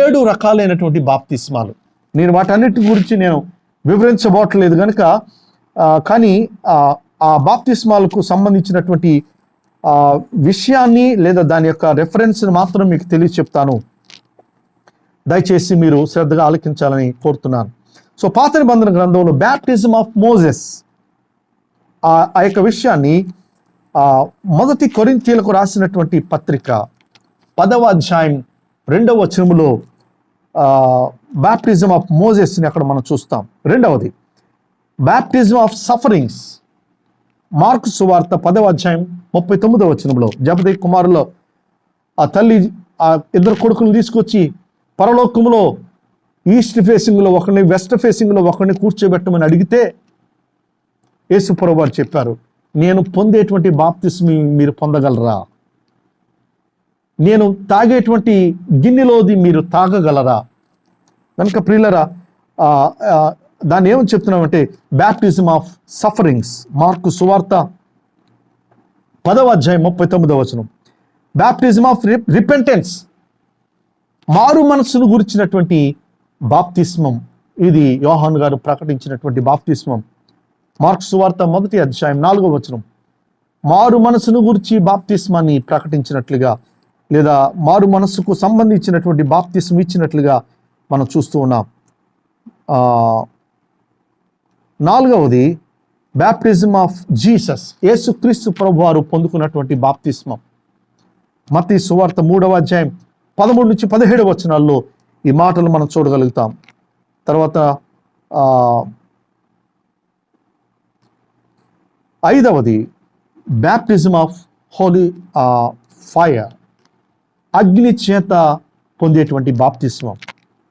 7 రకాలైనటువంటి బాప్తిస్మాలు. నేను వాటన్నిటి గురించి వివరించబోట్లేదు కనుక కానీ ఆ బాప్తిస్మాలకు సంబంధించినటువంటి విషయాన్ని లేదా దాని యొక్క రెఫరెన్స్ని మాత్రం మీకు చెప్తాను. దయచేసి మీరు శ్రద్ధగా ఆలకించాలని కోరుతున్నాను. సో పాత నిబంధన గ్రంథంలో బ్యాప్టిజం ఆఫ్ మోజెస్ ఆ యొక్క విషయాన్ని మొదటి కొరింథీయులకు రాసినటువంటి పత్రిక 10వ అధ్యాయం 2వ వచనములో బ్యాప్టిజం ఆఫ్ మోజెస్ని అక్కడ మనం చూస్తాం. రెండవది బ్యాప్టిజం ఆఫ్ సఫరింగ్స్ మార్కు సువార్త 10వ అధ్యాయం 39వ వచనంలో జబదయి కుమారులో ఆ తల్లి ఆ ఇద్దరు కొడుకులను తీసుకొచ్చి పరలోకములో ఈస్ట్ ఫేసింగ్లో ఒకరిని వెస్ట్ ఫేసింగ్లో ఒకరిని కూర్చోబెట్టమని అడిగితే యేసు ప్రభువు వారు చెప్పారు, నేను పొందేటువంటి బాప్తిస్మ మీరు పొందగలరా? నేను తాగేటువంటి గిన్నెలోది మీరు తాగగలరా? కనుక ప్రియులరా దాన్ని ఏమని చెప్తున్నామంటే బ్యాప్టిజం ఆఫ్ సఫరింగ్స్ మార్కు సువార్త 10వ అధ్యాయం 39వ వచనం. బ్యాప్టిజం ఆఫ్ రిపెంటెన్స్ మారు మనస్సును గురించినటువంటి బాప్తిస్మం. ఇది యోహాను గారు ప్రకటించినటువంటి బాప్తిస్మం. మార్కు సువార్త 1వ అధ్యాయం 4వ వచనం. మారు మనసును గురించి బాప్తిస్మాన్ని ప్రకటించినట్లుగా లేదా మారు మనస్సుకు సంబంధించినటువంటి బాప్తిస్మం ఇచ్చినట్లుగా మనం చూస్తూ ఉన్నాం. 4వది బ్యాప్టిజం ఆఫ్ జీసస్ యేసుక్రీస్తు ప్రభువారు పొందుకున్నటువంటి బాప్తిస్మం. మత్తయి సువార్త 3వ అధ్యాయం 13 నుంచి 17 వచనాల్లో ఈ మాటలు మనం చూడగలుగుతాం. తర్వాత 5వది బ్యాప్టిజం ఆఫ్ హోలీ ఫైర్ అగ్ని చేత పొందేటువంటి బాప్తిస్మం.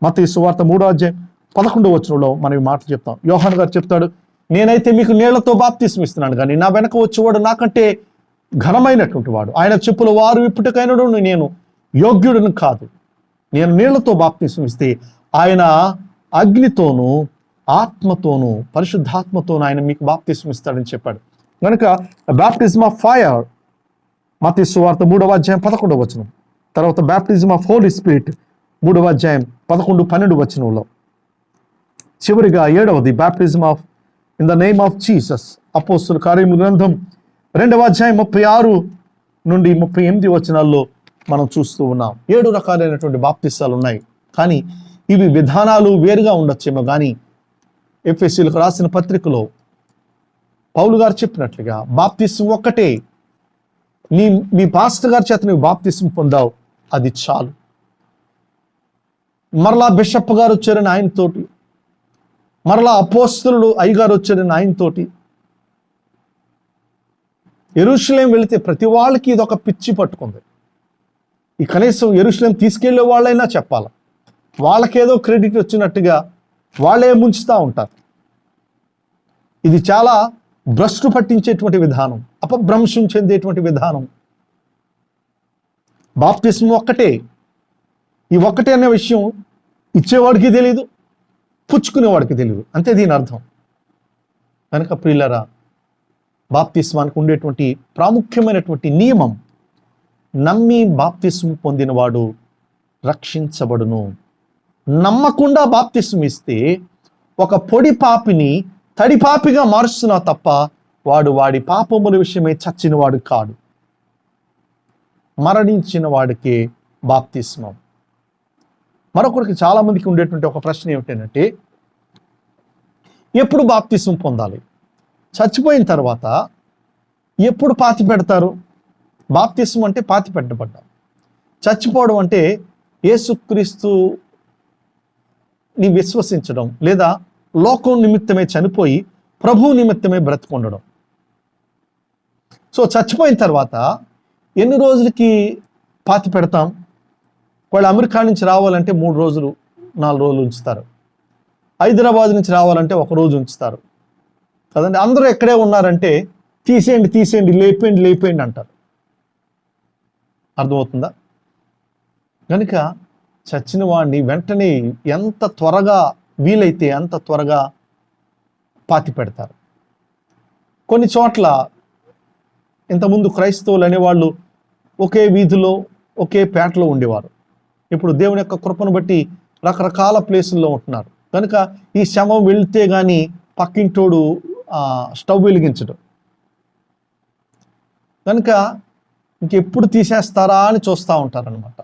మత్తయి సువార్త 3వ అధ్యాయం 11వ వచనంలో మనం ఈ మాట చెప్తాం. యోహాను గారు చెప్తాడు, నేనైతే మీకు నీళ్లతో బాప్తిస్మం ఇస్తున్నాను, కానీ నా వెనక వచ్చేవాడు నాకంటే ఘనమైనటువంటి వాడు, ఆయన చెప్పుల వారు ఇప్పటికైనా నేను యోగ్యుడిని కాదు. నేను నీళ్లతో బాప్తిస్మం ఇస్తే ఆయన అగ్నితోనూ ఆత్మతోనూ పరిశుద్ధాత్మతోనూ ఆయన మీకు బాప్తిస్మం ఇస్తాడని చెప్పాడు. కనుక బ్యాప్టిజం ఆఫ్ ఫైర్ మత్తయి సువార్త 3వ అధ్యాయం 11వ వచనం. తర్వాత బ్యాప్టిజం ఆఫ్ హోలీ స్పిరిట్ 3వ అధ్యాయం 11-12 వచనంలో. చివరిగా 7వది baptism of in the name of Jesus అపోస్తలుల కార్యముల గ్రంథం 2వ అధ్యాయం 36 నుండి 38 వచనాల్లో మనం చూస్తూ ఉన్నాం. 7 రకాలైనటువంటి బాప్తిసాలు ఉన్నాయి, కానీ ఇవి విధానాలు వేరుగా ఉండొచ్చేమో. కానీ ఎఫెసీయులకు రాసిన పత్రికలో పౌలు గారు చెప్పినట్లుగా బాప్తిస్మం ఒక్కటే. మీ పాస్టర్ గారి చేత నువ్వు బాప్తిస్మం పొందావు, అది చాలు. మరలా బిషప్ గారు వచ్చారని ఆయనతోటి, మరలా అపోస్తలుడు అయ్యగారు వచ్చారని ఆయనతోటి, యెరూషలేం వెళితే ప్రతి వాళ్ళకి ఇది ఒక పిచ్చి పట్టుకుంది. ఈ కనీసం యెరూషలేం తీసుకెళ్లే వాళ్ళైనా చెప్పాలి. వాళ్ళకేదో క్రెడిట్ వచ్చినట్టుగా వాళ్ళే ముంచుతూ ఉంటారు. ఇది చాలా భ్రష్టు పట్టించేటువంటి విధానం, అపభ్రంశం చెందేటువంటి విధానం. బాప్తిస్మం ఒక్కటే. ఈ ఒక్కటే అనే విషయం ఇచ్చేవాడికి తెలియదు, పుచ్చుకునేవాడికి తెలియదు, అంతే దీని అర్థం. కనుక ప్రియులరా, బాప్తిస్మానికి ఉండేటువంటి ప్రాముఖ్యమైనటువంటి నియమం, నమ్మి బాప్తిస్మం పొందినవాడు రక్షించబడును. నమ్మకుండా బాప్తిస్మం ఇస్తే ఒక పొడి పాపిని తడి పాపిగా మారుస్తున్నా తప్ప వాడి పాపముల విషయమే చచ్చినవాడు కాడు. మరణించిన వాడికే బాప్తిస్మం. మరొకరికి చాలా మందికి ఉండేటువంటి ఒక ప్రశ్న ఏమిటంటే, ఎప్పుడు బాప్తిస్మం పొందాలి? చచ్చిపోయిన తర్వాత ఎప్పుడు పాతి పెడతారు? బాప్తిస్మం అంటే పాతి పెట్టబడ్డాం. చచ్చిపోవడం అంటే యేసుక్రీస్తుని విశ్వసించడం లేదా లోకం నిమిత్తమే చనిపోయి ప్రభు నిమిత్తమే బ్రతుకుండడం. సో చచ్చిపోయిన తర్వాత ఎన్ని రోజులకి పాతి పెడతాం? వాళ్ళు అమెరికా నుంచి రావాలంటే 3 రోజులు 4 రోజులు ఉంచుతారు. హైదరాబాద్ నుంచి రావాలంటే 1 రోజు ఉంచుతారు కదండి. అందరూ ఎక్కడే ఉన్నారంటే తీసేయండి, లేపేయండి అంటారు. అర్థమవుతుందా? కనుక చచ్చిన వాడిని వెంటనే ఎంత త్వరగా వీలైతే అంత త్వరగా పాతి పెడతారు. కొన్ని చోట్ల ఇంతకుముందు క్రైస్తవులు అనేవాళ్ళు ఒకే వీధిలో ఒకే పేటలో ఉండేవారు. ఇప్పుడు దేవుని యొక్క కృపను బట్టి రకరకాల ప్లేసుల్లో ఉంటున్నారు. కనుక ఈ శవం వెళ్తే కానీ పక్కింటోడు స్టవ్ వెలిగించడు. కనుక ఇంకెప్పుడు తీసేస్తారా అని చూస్తూ ఉంటారనమాట.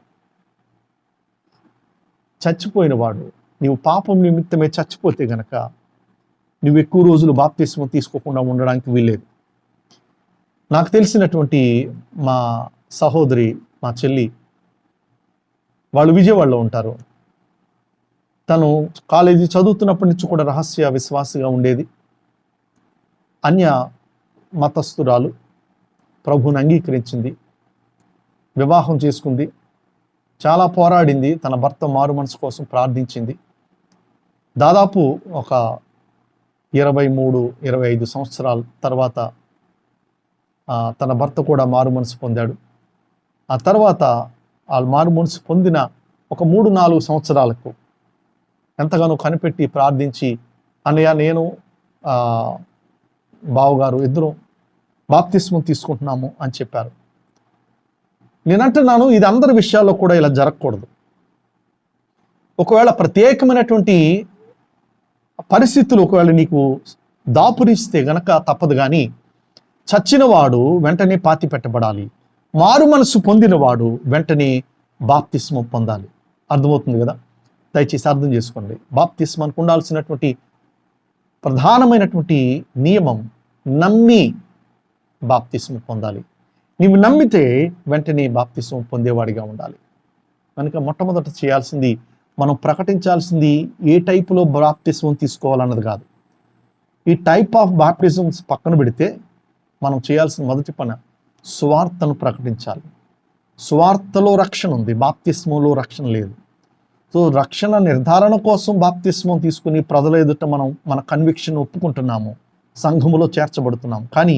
చచ్చిపోయిన వాడు నీవు పాపం నిమిత్తమే చచ్చిపోతే గనక నువ్వు ఎక్కువ రోజులు బాప్తిస్మం తీసుకోకుండా ఉండడానికి వీల్లేదు. నాకు తెలిసినటువంటి మా సహోదరి, మా చెల్లి, వాళ్ళు విజయవాడలో ఉంటారు. తను కాలేజీ చదువుతున్నప్పటి నుంచి కూడా రహస్య విశ్వాసిగా ఉండేది. అన్య మతస్థురాలు, ప్రభువుని అంగీకరించింది, వివాహం చేసుకుంది, చాలా పోరాడింది, తన భర్త మారు మనసు కోసం ప్రార్థించింది. దాదాపు ఒక 23-25 సంవత్సరాల తర్వాత తన భర్త కూడా మారు మనసు పొందాడు. ఆ తర్వాత ఆ మారు మనసు పొందిన ఒక 3-4 సంవత్సరాలకు ఎంతగానో కనిపెట్టి ప్రార్థించి, అన్నయ్య నేను బావగారు ఇద్దరు బాప్తిస్మం తీసుకుంటున్నాము అని చెప్పారు. నేనంటున్నాను, ఇది అందరి విషయాల్లో కూడా ఇలా జరగకూడదు. ఒకవేళ ప్రత్యేకమైనటువంటి పరిస్థితులు ఒకవేళ నీకు దాపురిస్తే గనక తప్పదు. కానీ చచ్చినవాడు వెంటనే పాతి పెట్టబడాలి, మారు మనసు పొందినవాడు వెంటనే బాప్తిస్మం పొందాలి. అర్థమవుతుంది కదా? దయచేసి అర్థం చేసుకోండి. బాప్తిస్మానికి ఉండాల్సినటువంటి ప్రధానమైనటువంటి నియమం నమ్మి బాప్తిస్మం పొందాలి. నీవు నమ్మితే వెంటనే బాప్తిస్మం పొందేవాడిగా ఉండాలి. కనుక మొట్టమొదట చేయాల్సింది, మనం ప్రకటించాల్సింది ఏ టైపులో బాప్తిస్మం తీసుకోవాలన్నది కాదు. ఈ టైప్ ఆఫ్ బాప్టిజమ్స్ పక్కన పెడితే మనం చేయాల్సిన మొదటి పని సువార్తను ప్రకటించాలి. సువార్తలో రక్షణ ఉంది, బాప్తిస్మంలో రక్షణ లేదు. సో రక్షణ నిర్ధారణ కోసం బాప్తిస్మం తీసుకుని ప్రజల ఎదుట మనం మన కన్విక్షన్ ఒప్పుకుంటున్నాము, సంఘములో చేర్చబడుతున్నాం. కానీ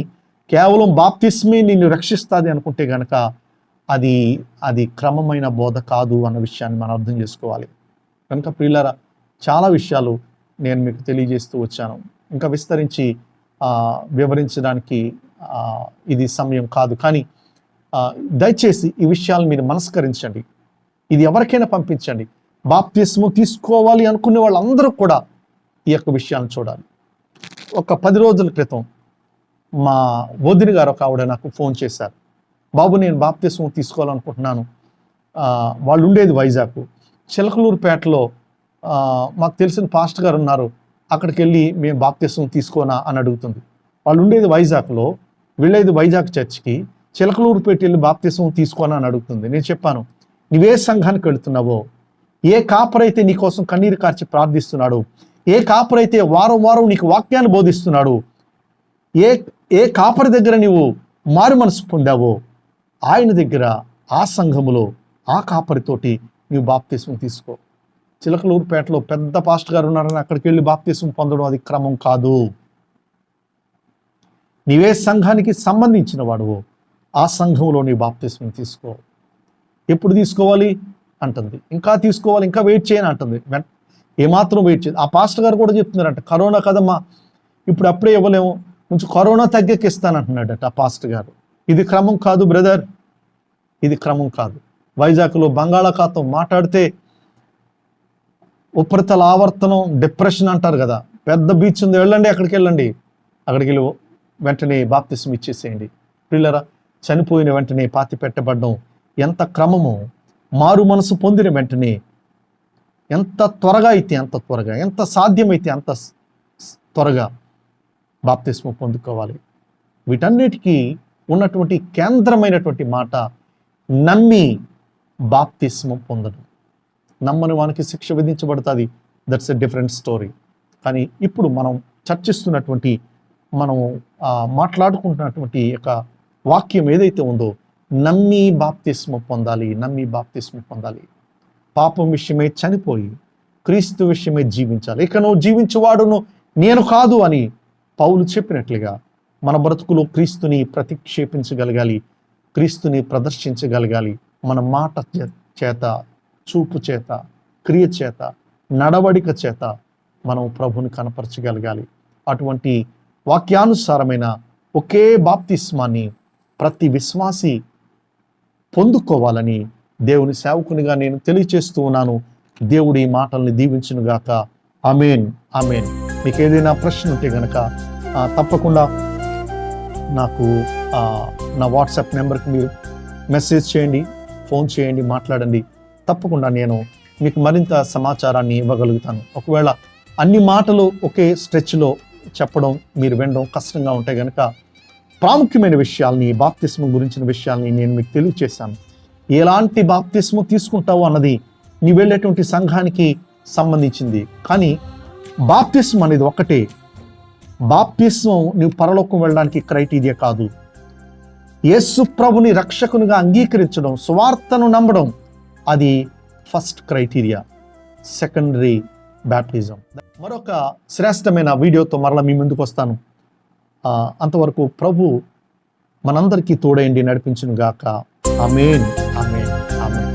కేవలం బాప్తిస్మే నిన్ను రక్షిస్తుంది అనుకుంటే గనక అది క్రమమైన బోధ కాదు అన్న విషయాన్ని మనం అర్థం చేసుకోవాలి. కనుక ప్రియులారా, చాలా విషయాలు నేను మీకు తెలియజేస్తూ వచ్చాను. ఇంకా విస్తరించి వివరించడానికి ఇది సమయం కాదు. కానీ దయచేసి ఈ విషయాలు మీరు మనస్కరించండి. ఇది ఎవరికైనా పంపించండి. బాప్తిస్మం తీసుకోవాలి అనుకునే వాళ్ళందరూ కూడా ఈ యొక్క విషయాలను చూడాలి. ఒక 10 రోజుల క్రితం మా వదిన గారు ఒక ఆవిడ నాకు ఫోన్ చేశారు. బాబు, నేను బాప్తిస్మం తీసుకోవాలనుకుంటున్నాను. వాళ్ళు ఉండేది వైజాగ్, చిలకలూరుపేటలో మాకు తెలిసిన పాస్టర్ గారు ఉన్నారు, అక్కడికి వెళ్ళి మేము బాప్తిస్మం తీసుకోనా అని అడుగుతుంది. వాళ్ళు ఉండేది వైజాగ్లో, వెళ్ళేది వైజాగ్ చర్చ్కి, చిలకలూరుపేట వెళ్ళి బాప్తిస్మం తీసుకోనా అని అడుగుతుంది. నేను చెప్పాను, నువ్వే సంఘానికి వెళుతున్నావో, ఏ కాపరైతే నీ కోసం కన్నీరు కార్చి ప్రార్థిస్తున్నాడు, ఏ కాపరైతే వారం వారం నీకు వాక్యాన్ని బోధిస్తున్నాడు, ఏ కాపరి దగ్గర నీవు మారు మనసు పొందావో ఆయన దగ్గర, ఆ సంఘములో ఆ కాపరితోటి నీవు బాప్తిస్మం తీసుకో. చిలకలూరుపేటలో పెద్ద పాస్టర్ గారు ఉన్నారని అక్కడికి వెళ్ళి బాప్తిస్మం పొందడం అది క్రమం కాదు. నీవే సంఘానికి సంబంధించిన వాడువో ఆ సంఘంలో నీ బాప్తిస్మం తీసుకో. ఎప్పుడు తీసుకోవాలి అంటుంది, ఇంకా తీసుకోవాలి, ఇంకా వెయిట్ చేయని అంటుంది. ఏమాత్రం వెయిట్ చేయదు. ఆ పాస్టర్ గారు కూడా చెప్తున్నారంట, కరోనా కదమ్మా, ఇప్పుడు అప్పుడే ఇవ్వలేము, కొంచెం కరోనా తగ్గెక్కిస్తానంటున్నాడట ఆ పాస్టర్ గారు. ఇది క్రమం కాదు బ్రదర్, ఇది క్రమం కాదు. వైజాగ్లో బంగాళాఖాతం మాట్లాడితే ఉపరితల ఆవర్తనం, డిప్రెషన్ అంటారు కదా, పెద్ద బీచ్ ఉంది, వెళ్ళండి, అక్కడికి వెళ్ళండి, అక్కడికి వెళ్ళి వెంటనే బాప్తిస్మం ఇచ్చేసేయండి. పిల్లరా, చనిపోయిన వెంటనే పాతి పెట్టబడ్డం ఎంత క్రమమో, మారు మనసు పొందిన వెంటనే ఎంత త్వరగా అయితే అంత త్వరగా, ఎంత సాధ్యమైతే అంత త్వరగా బాప్తిస్మం పొందుకోవాలి. వీటన్నిటికీ ఉన్నటువంటి కేంద్రమైనటువంటి మాట నమ్మి బాప్తిస్మం పొందడం. నమ్మని వానికి శిక్ష విధించబడుతుంది, దట్స్ ఎ డిఫరెంట్ స్టోరీ. కానీ ఇప్పుడు మనం చర్చిస్తున్నటువంటి, మనం మాట్లాడుకుంటున్నటువంటి యొక్క వాక్యం ఏదైతే ఉందో, నమ్మి బాప్తిస్మం పొందాలి, నమ్మి బాప్తిస్మం పొందాలి. పాపం విషయమై చనిపోయి క్రీస్తు విషయమై జీవించాలి. ఇక నువ్వు జీవించేవాడును నేను కాదు అని పౌలు చెప్పినట్లుగా మన బ్రతుకులో క్రీస్తుని ప్రతిక్షేపించగలగాలి, క్రీస్తుని ప్రదర్శించగలగాలి. మన మాట చేత, చూపు చేత, క్రియ చేత, నడవడిక చేత మనం ప్రభుని కనపరచగలగాలి. అటువంటి వాక్యానుసారమైన ఒకే బాప్తిస్మాన్ని ప్రతి విశ్వాసి పొందుకోవాలని దేవుని సేవకునిగా నేను తెలియచేస్తూ ఉన్నాను. దేవుడి మాటల్ని దీవించునుగాక. ఆమేన్. ఆమేన్. మీకు ఏదైనా ప్రశ్న ఉంటే కనుక తప్పకుండా నాకు నా వాట్సాప్ నెంబర్కి మీరు మెసేజ్ చేయండి, ఫోన్ చేయండి, మాట్లాడండి. తప్పకుండా నేను మీకు మరింత సమాచారాన్ని ఇవ్వగలుగుతాను. ఒకవేళ అన్ని మాటలు ఒకే స్ట్రెచ్లో చెప్పడం, మీరు వినడం కష్టంగా ఉంటే కనుక ప్రాముఖ్యమైన విషయాల్ని, బాప్తిస్మం గురించిన విషయాల్ని నేను మీకు తెలియచేశాను. ఎలాంటి బాప్తిస్మం తీసుకుంటావు అన్నది నీ వెళ్ళేటువంటి సంఘానికి సంబంధించింది. కానీ బాప్తిస్మం అనేది ఒక్కటే. బాప్తిస్మం నువ్వు పరలోకం వెళ్ళడానికి క్రైటీరియా కాదు. యేసు ప్రభుని రక్షకునిగా అంగీకరించడం, సువార్తను నమ్మడం, అది ఫస్ట్ క్రైటీరియా. Secondary baptism. మరొక శ్రేష్టమైన వీడియోతో మరలా మీ ముందుకు వస్తాను. అంతవరకు ప్రభు మనందరికీ తోడైండి, నడిపించును గాక. ఆమేన్. ఆమేన్. ఆమేన్.